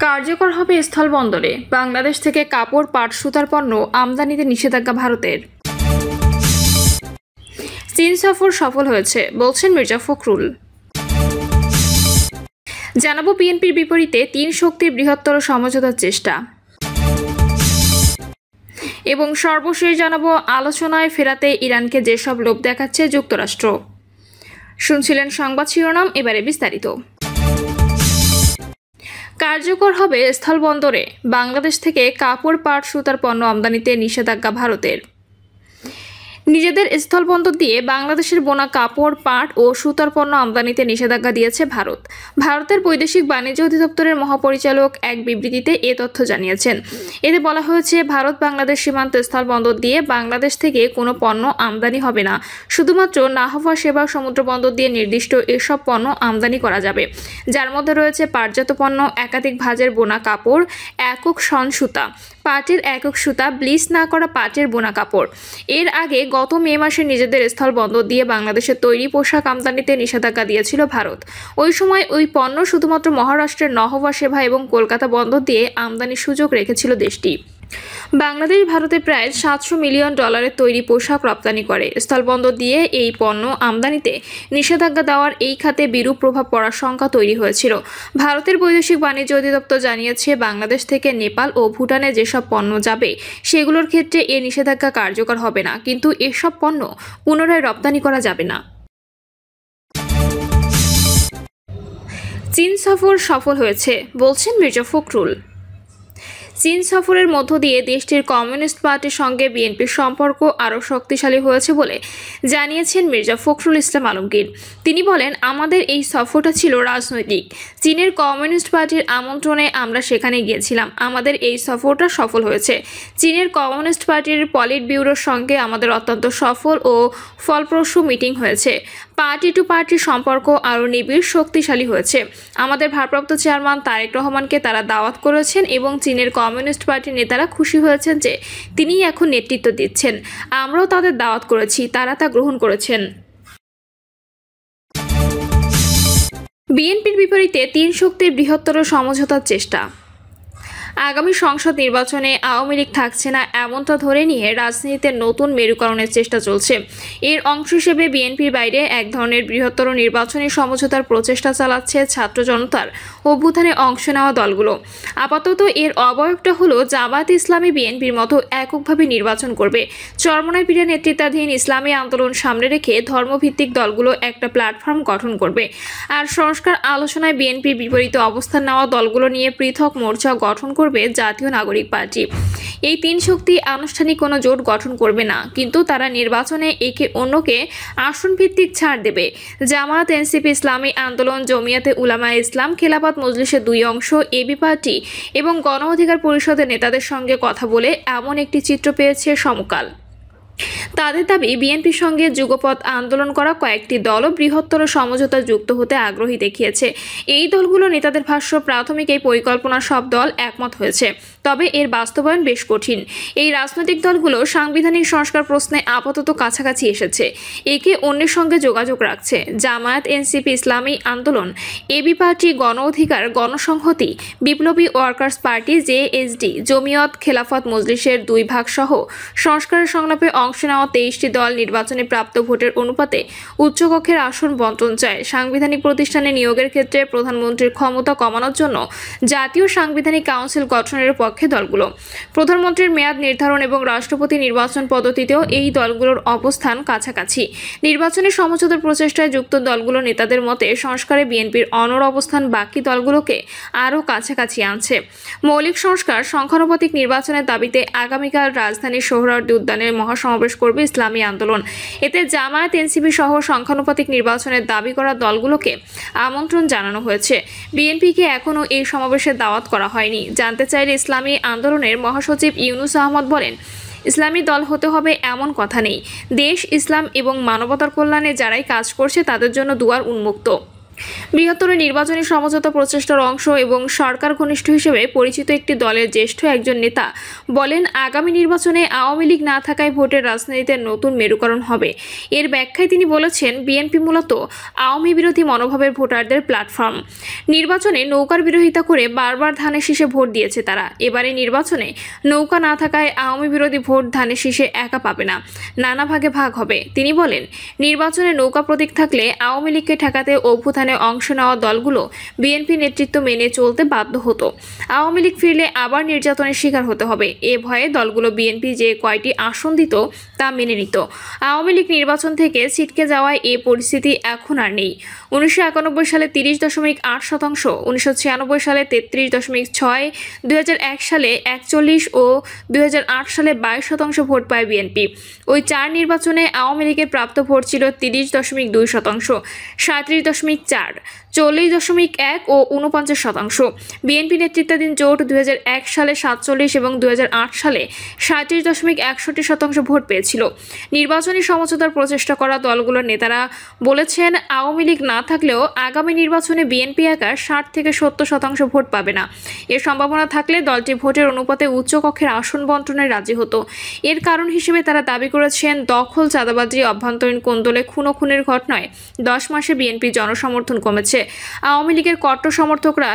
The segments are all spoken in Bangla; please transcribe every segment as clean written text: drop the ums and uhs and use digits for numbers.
কার্যকর হবে স্থলবন্দরে। বাংলাদেশ থেকে কাপড়, পাট, সুতার পণ্য আমদানিতে নিষেধাজ্ঞা ভারতের। চীন সফর সফল হয়েছে বলছেন মির্জা ফখরুল। জানাবো বিএনপির বিপরীতে তিন শক্তির বৃহত্তর সমঝোতার চেষ্টা। এবং সর্বশেষ জানাবো আলোচনায় ফেরাতে ইরানকে যেসব লোভ দেখাচ্ছে যুক্তরাষ্ট্র। শুনছিলেন সংবাদ শিরোনাম, এবারে বিস্তারিত। কার্যকর হবে স্থলবন্দরে। বাংলাদেশ থেকে কাপড়, পাট, সুতার পণ্য আমদানিতে নিষেধাজ্ঞা ভারতের। নিজেদের স্থলবন্দর দিয়ে বাংলাদেশের বোনা কাপড়, পাট ও সুতার পণ্য আমদানিতে নিষেধাজ্ঞা দিয়েছে ভারত। ভারতের বৈদেশিক বাণিজ্য অধিদপ্তরের মহাপরিচালক এক বিবৃতিতে এ তথ্য জানিয়েছেন। এতে বলা হয়েছে, ভারত বাংলাদেশ সীমান্ত স্থলবন্দর দিয়ে বাংলাদেশ থেকে কোনো পণ্য আমদানি হবে না। শুধুমাত্র নাহফা সেবা সমুদ্র বন্দর দিয়ে নির্দিষ্ট এসব পণ্য আমদানি করা যাবে, যার মধ্যে রয়েছে পাটজাত পণ্য, একাধিক ভাঁজের বোনা কাপড়, একক শন সুতা, পাটের একক সুতা, ব্লিচ না করা পাটের বোনা কাপড়। এর আগে গত মে মাসে নিজেদের স্থলবন্দর দিয়ে বাংলাদেশের তৈরি পোশাক আমদানিতে নিষেধাজ্ঞা দিয়েছিল ভারত। ওই সময় ওই পণ্য শুধুমাত্র মহারাষ্ট্রের নহবা সেবা এবং কলকাতা বন্দর দিয়ে আমদানির সুযোগ রেখেছিল দেশটি। বাংলাদেশ ভারতে প্রায় $700 মিলিয়ন তৈরি পোশাক রপ্তানি করে। স্থলবন্দর দিয়ে এই পণ্য আমদানিতে নিষেধাজ্ঞা দেওয়ার এই খাতে বিরূপ প্রভাব পড়ার শঙ্কা তৈরি হয়েছিল। ভারতের বৈদেশিক বাণিজ্য অধিদপ্তর জানিয়েছে, বাংলাদেশ থেকে নেপাল ও ভুটানে যেসব পণ্য যাবে সেগুলোর ক্ষেত্রে এ নিষেধাজ্ঞা কার্যকর হবে না, কিন্তু এসব পণ্য পুনরায় রপ্তানি করা যাবে না। চীন সফর সফল হয়েছে বলছেন মির্জা ফখরুল। চীন সফরের মধ্য দিয়ে দেশটির কমিউনিস্ট পার্টির সঙ্গে বিএনপির সম্পর্ক আরও শক্তিশালী হয়েছে বলে জানিয়েছেন মির্জা ফখরুল ইসলাম আলমগীর। তিনি বলেন, আমাদের এই সফরটা ছিল রাজনৈতিক। চীনের কমিউনিস্ট পার্টির আমন্ত্রণে আমরা সেখানে গিয়েছিলাম। আমাদের এই সফরটা সফল হয়েছে। চীনের কমিউনিস্ট পার্টির পলিট ব্যুরোর সঙ্গে আমাদের অত্যন্ত সফল ও ফলপ্রসূ মিটিং হয়েছে। পার্টি টু পার্টি সম্পর্ক আরও নিবিড়, শক্তিশালী হয়েছে। আমাদের ভারপ্রাপ্ত চেয়ারম্যান তারেক রহমানকে তারা দাওয়াত করেছেন এবং চীনের কমিউনিস্ট পার্টির নেতারা খুশি হয়েছেন যে তিনিই এখন নেতৃত্ব দিচ্ছেন। আমরাও তাদের দাওয়াত করেছি, তারা তা গ্রহণ করেছেন। বিএনপির বিপরীতে তিন শক্তির বৃহত্তর সমঝোতার চেষ্টা। আগামী সংসদ নির্বাচনে আওয়ামী লীগ থাকছে না এমনটা ধরে নিয়ে রাজনীতিতে নতুন মেরুকরণের চেষ্টা চলছে। এর অংশ হিসেবে বিএনপির বাইরে এক ধরনের বৃহত্তর নির্বাচনী সমঝোতার প্রচেষ্টা চালাচ্ছে ছাত্র জনতার অভ্যুত্থানে অংশ নেওয়া দলগুলো। আপাতত এর অবয়বটা হলো জামায়াতে ইসলামী বিএনপির মতো এককভাবে নির্বাচন করবে। চরমোনাই পীরের নেতৃত্বাধীন ইসলামী আন্দোলন সামনে রেখে ধর্মভিত্তিক দলগুলো একটা প্ল্যাটফর্ম গঠন করবে। আর সংস্কার আলোচনায় বিএনপির বিপরীতে অবস্থান নেওয়া দলগুলো নিয়ে পৃথক মোর্চা গঠন করবে জাতীয় নাগরিক পার্টি। এই তিন শক্তি আনুষ্ঠানিক কোনো জোট গঠন করবে না, কিন্তু তারা নির্বাচনে একে অন্যকে আসন ভিত্তিক ছাড় দেবে। জামায়াত, এনসিপি, ইসলামী আন্দোলন, জমিয়াতে উলামায়ে ইসলাম, খেলাফত মজলিসের দুই অংশ, এবি পার্টি এবং গণ অধিকার পরিষদের নেতাদের সঙ্গে কথা বলে এমন একটি চিত্র পেয়েছে সমকাল। তাদের দাবি, বিএনপির সঙ্গে যুগপৎ আন্দোলন করা কয়েকটি দলও বৃহত্তর সমঝোতা যুক্ত হতে আগ্রহী দেখিয়েছে। এই দলগুলো নেতাদের ভাষ্য, প্রাথমিক এই পরিকল্পনা সব দল একমত হয়েছে, তবে এর বাস্তবায়ন বেশ কঠিন। এই রাজনৈতিক দলগুলো সাংবিধানিক সংস্কার প্রশ্নে আপাতত কাছাকাছি এসেছে, একে অন্যের সঙ্গে যোগাযোগ রাখছে। জামায়াত, এনসিপি, ইসলামী আন্দোলন, এবি পার্টি, গণ অধিকার, গণসংহতি, বিপ্লবী ওয়ার্কার্স পার্টি, জেএসডি, জমিয়ত, খেলাফত মজলিসের দুই ভাগ সহ সংস্কারের সংলাপে অংশ নেওয়া 23টি দল নির্বাচনে প্রাপ্ত ভোটের অনুপাতে উচ্চকক্ষের আসন বণ্টন চায়। সাংবিধানিক প্রতিষ্ঠানে নিয়োগের ক্ষেত্রে প্রধানমন্ত্রীর ক্ষমতা কমানোর জন্য জাতীয় সাংবিধানিক কাউন্সিল গঠনের পক্ষে দলগুলো। প্রধানমন্ত্রীর মেয়াদ নির্ধারণ এবং রাষ্ট্রপতি নির্বাচন পদ্ধতিতেও এই দলগুলোর অবস্থান কাছাকাছি। নির্বাচনী সমঝোতার প্রচেষ্টায় যুক্ত দলগুলো নেতাদের মতে সংস্কারে বিএনপির অনড় অবস্থান বাকি দলগুলোকে আরও কাছাকাছি আনছে। মৌলিক সংস্কার, সংখ্যানুপাতিক নির্বাচনের দাবিতে আগামীকাল রাজধানীর সোহরাওয়ার্দী উদ্যানে মহাসমাবেশ করবে ইসলামী আন্দোলন। এতে জামায়াত, এনসিপি সহ সংখ্যানুপাতিক নির্বাচনের দাবি করা দলগুলোকে আমন্ত্রণ জানানো হয়েছে। বিএনপিকে এখনও এই সমাবেশের দাওয়াত করা হয়নি। জানতে চাইলে ইসলামী আন্দোলনের মহাসচিব ইউনুস আহমদ বলেন, ইসলামী দল হতে হবে এমন কথা নেই। দেশ, ইসলাম এবং মানবতার কল্যাণে যারাই কাজ করছে তাদের জন্য দুয়ার উন্মুক্ত। বৃহত্তর নির্বাচনী সমঝোতা প্রচেষ্টার অংশ এবং সরকার ঘনিষ্ঠ হিসেবে পরিচিত একটি দলের জ্যেষ্ঠ একজন নেতা বলেন, আগামী নির্বাচনে আওয়ামী লীগ না থাকায় ভোটের রাজনীতিতে নতুন মেরুকরণ হবে। এর ব্যাখ্যায় তিনি বলেছেন, বিএনপি মূলত আওয়ামী বিরোধী মনোভাবের ভোটারদের প্ল্যাটফর্ম। নির্বাচনে নৌকার বিরোধিতা করে বারবার ধানের শীষে ভোট দিয়েছে তারা। এবারে নির্বাচনে নৌকা না থাকায় আওয়ামী বিরোধী ভোট ধানের শীষে একা পাবে না, নানা ভাগে ভাগ হবে। তিনি বলেন, নির্বাচনে নৌকা প্রতীক থাকলে আওয়ামী লীগকে ঠেকাতে অভ্যুত্থানে অংশ নেওয়া দলগুলো বিএনপি নেতৃত্ব মেনে চলতে বাধ্য হতো। আওয়ামী লীগ ফিরলে আবার নির্যাতনের শিকার হতে হবে, এ ভয়ে দলগুলো বিএনপি যে কয়টি আসন দিত তা মেনে নিত। আওয়ামী লীগ নির্বাচন থেকে ছিটকে যাওয়ায় এ পরিস্থিতি এখন আর নেই। 1991 সালে 30.8%, 1996 সালে 33.6%, 2001 সালে 41% ও 2008 সালে 22% ভোট পায় বিএনপি। ওই 4 নির্বাচনে আওয়ামী লীগের প্রাপ্ত ভোট ছিল 30.2%, 37.4%, 40.1% ও 49%। বিএনপি নেতৃত্বাধীন জোট 2001 সালে 47 এবং 2008 সালে 37.61% ভোট পেয়েছিল। নির্বাচনী সমঝোতার প্রচেষ্টা করা দলগুলোর নেতারা বলেছেন, আওয়ামী লীগ না থাকলেও আগামী নির্বাচনে বিএনপি একা 60 থেকে 70% ভোট পাবে না। এর সম্ভাবনা থাকলে দলটি ভোটের অনুপাতে উচ্চকক্ষের আসন বন্টনে রাজি হতো। এর কারণ হিসেবে তারা দাবি করেছেন, দখল, চাঁদাবাজি, অভ্যন্তরীণ কোন্দলে খুনের ঘটনায় 10 মাসে বিএনপি জনসমর্থন কমেছে। আওয়ামী লীগের কট্টর সমর্থকরা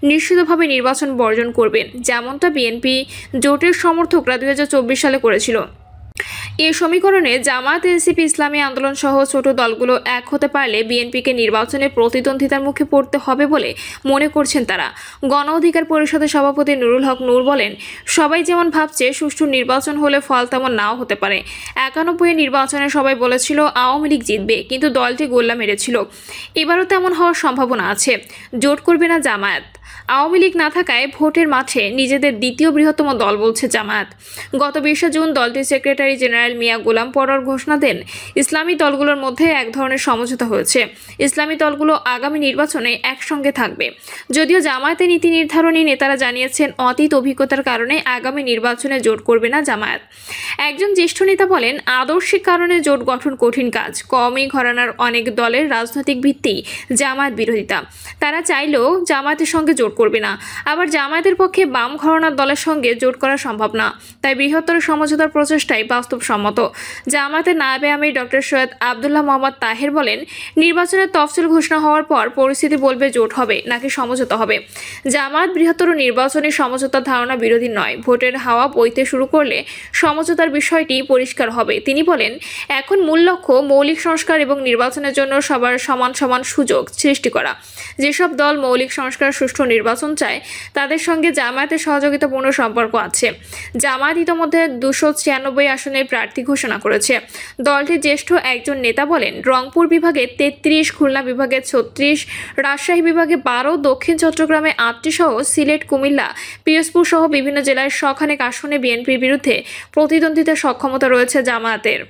নিশ্চিতভাবে নির্বাচন বর্জন করবেন, যেমনটা বিএনপি জোটের সমর্থকরা 2024 সালে করেছিল। এই সমীকরণে জামায়াত, এনসিপি, ইসলামী আন্দোলন সহ ছোট দলগুলো এক হতে পারলে বিএনপিকে নির্বাচনে প্রতিদ্বন্দ্বিতার মুখে পড়তে হবে বলে মনে করছেন তারা। গণ অধিকার পরিষদের সভাপতি নুরুল হক নূর বলেন, সবাই যেমন ভাবছে সুষ্ঠু নির্বাচন হলে ফল তেমন নাও হতে পারে। 91 নির্বাচনে সবাই বলেছিল আওয়ামী লীগ জিতবে, কিন্তু দলটি গোল্লা মেরেছিল। এবারও তেমন হওয়ার সম্ভাবনা আছে। জোট করবে না জামায়াত। আওয়ামী লীগ না থাকায় ভোটের মাঠে নিজেদের দ্বিতীয় বৃহত্তম দল বলছে জামায়াত। গত 20 জুন দলটির সেক্রেটারি জেনারেল মিয়া গোলাম পরোয়ার ঘোষণা দেন, ইসলামী দলগুলোর মধ্যে এক ধরনের সমঝোতা হয়েছে। ইসলামী দলগুলো আগামী নির্বাচনে একসঙ্গে থাকবে। যদিও জামায়াতের নীতি নির্ধারণী নেতারা জানিয়েছেন, অতীত অভিজ্ঞতার কারণে আগামী নির্বাচনে জোট করবে না জামায়াত। একজন জ্যেষ্ঠ নেতা বলেন, আদর্শিক কারণে জোট গঠন কঠিন কাজ। কওমি ঘরানার অনেক দলের রাজনৈতিক ভিত্তি জামায়াত বিরোধিতা। তারা চাইলেও জামায়াতের সঙ্গে জোট করবে না। আবার জামায়াতের পক্ষে বাম ঘরানার দলের সঙ্গে জোট করা সম্ভব না। তাই বৃহত্তর সমঝোতার প্রচেষ্টাই বাস্তবসম্মত। জামায়াতের নায়েবে আমির ডক্টর সৈয়দ আব্দুল্লাহ মোহাম্মদ তাহের বলেন, নির্বাচনের তফসিল ঘোষণা হওয়ার পর পরিস্থিতি বলবে জোট হবে নাকি সমঝোতা হবে। জামায়াত বৃহত্তর নির্বাচনী সমঝোতার ধারণা বিরোধী নয়। ভোটের হাওয়া বইতে শুরু করলে সমঝোতার বিষয়টি পরিষ্কার হবে। তিনি বলেন, এখন মূল লক্ষ্য মৌলিক সংস্কার এবং নির্বাচনের জন্য সবার সমান সমান সুযোগ সৃষ্টি করা। যেসব দল মৌলিক সংস্কার, সুষ্ঠু নির্বাচন চায় তাদের সঙ্গে জামায়াতের সহযোগিতাপূর্ণ সম্পর্ক আছে। জামায়াত ইতোমধ্যে 296 আসনের প্রার্থী ঘোষণা করেছে। দলটির জ্যেষ্ঠ একজন নেতা বলেন, রংপুর বিভাগে 33, খুলনা বিভাগে 36, রাজশাহী বিভাগে 12, দক্ষিণ চট্টগ্রামে 8টি সহ সিলেট, কুমিল্লা, পিরোজপুর সহ বিভিন্ন জেলায় শখানেক আসনে বিএনপির বিরুদ্ধে প্রতিদ্বন্দ্বিতার সক্ষমতা রয়েছে জামায়াতের।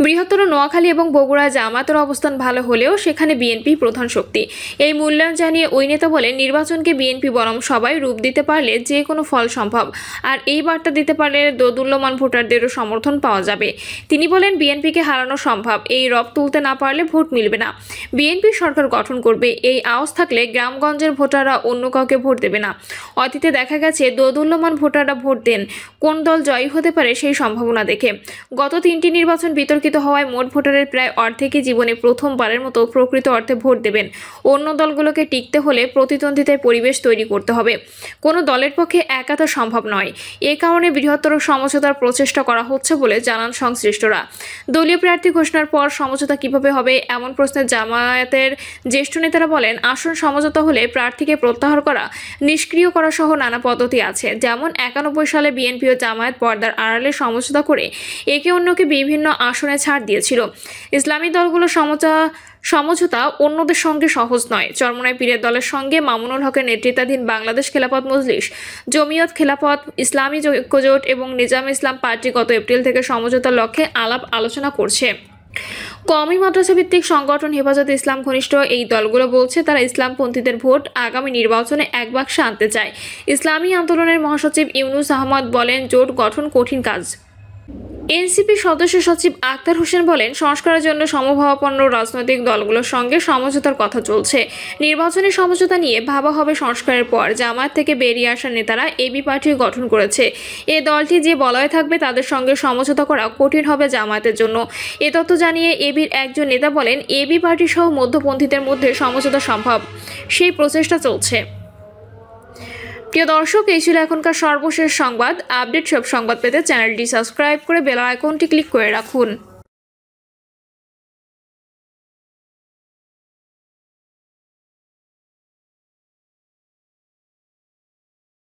বৃহত্তর নোয়াখালী এবং বগুড়ায় জামায়াতের অবস্থান ভালো হলেও সেখানে বিএনপি প্রধান শক্তি। এই মূল্যায়ন জানিয়ে ওই নেতা বলেন, নির্বাচনকে বিএনপি বরং সবাই রূপ দিতে পারলে যে কোনো ফল সম্ভব। আর এই বার্তা দিতে পারলে দোদুল্যমান ভোটারদেরও সমর্থন পাওয়া যাবে। তিনি বলেন, বিএনপিকে হারানো সম্ভব। এই রব তুলতে না পারলে ভোট মিলবে না। বিএনপি সরকার গঠন করবে, এই আওয়াজ থাকলে গ্রামগঞ্জের ভোটাররা অন্য কাউকে ভোট দেবে না। অতীতে দেখা গেছে দোদুল্যমান ভোটাররা ভোট দেন কোন দল জয়ী হতে পারে সেই সম্ভাবনা দেখে। গত 3টি নির্বাচন বিতর্কিত হওয়ায় মোট ভোটারের প্রায় অর্ধেকই জীবনে প্রথমবারের মতো প্রকৃত অর্থে ভোট দেবেন। অন্য দলগুলোকে টিকতে হলে প্রতিদ্বন্দ্বিতার পরিবেশ তৈরি করতে হবে। কোনো দলের পক্ষে একা তা সম্ভব নয়। এ কারণে বৃহত্তর সমঝোতার প্রচেষ্টা করা হচ্ছে বলে জানান সংশ্লিষ্টরা। দলীয় প্রার্থী ঘোষণার পর সমঝোতা কিভাবে হবে এমন প্রশ্নে জামায়াতের জ্যেষ্ঠ নেতারা বলেন, আসন সমঝোতা হলে প্রার্থীকে প্রত্যাহার করা, নিষ্ক্রিয় করা সহ নানা পদ্ধতি আছে। যেমন 91 সালে বিএনপি ও জামায়াত পর্দার আড়ালে সমঝোতা করে একে অন্যকে বিভিন্ন আসনে ছাড় দিয়েছিল। ইসলামী দলগুলো সমঝোতা অন্যদের সঙ্গে সহজ নয়। চরমোনাই পীরের দলের সঙ্গে মামুনুল হকের নেতৃত্বাধীন বাংলাদেশ খেলাফত মজলিস, জমিয়ত খেলাফত, ইসলামী ঐক্যজোট এবং নিজাম ইসলাম পার্টি গত এপ্রিল থেকে সমঝোতার লক্ষ্যে আলাপ আলোচনা করছে। কওমি মাদ্রাসা ভিত্তিক সংগঠন হেফাজতে ইসলাম ঘনিষ্ঠ এই দলগুলো বলছে, তারা ইসলামপন্থীদের ভোট আগামী নির্বাচনে এক বাক্সে আনতে চায়। ইসলামী আন্দোলনের মহাসচিব ইউনুস আহমদ বলেন, জোট গঠন কঠিন কাজ। এনসিপি সদস্য সচিব আক্তার হোসেন বলেন, সংস্কারের জন্য সমভাবাপন্ন রাজনৈতিক দলগুলোর সঙ্গে সমঝোতার কথা চলছে। নির্বাচনী সমঝোতা নিয়ে ভাবা হবে সংস্কারের পর। জামায়াত থেকে বেরিয়ে আসা নেতারা এবি পার্টি গঠন করেছে। এ দলটি যে বলয়ে থাকবে তাদের সঙ্গে সমঝোতা করা কঠিন হবে জামায়াতের জন্য। এ তথ্য জানিয়ে এবির একজন নেতা বলেন, এবি পার্টি সহ মধ্যপন্থীদের মধ্যে সমঝোতা সম্ভব, সেই প্রচেষ্টা চলছে। প্রিয় দর্শক, এই ছিল এখনকার সর্বশেষ সংবাদ আপডেট। সব সংবাদ পেতে চ্যানেলটি সাবস্ক্রাইব করে বেল আইকনটি ক্লিক করে রাখুন।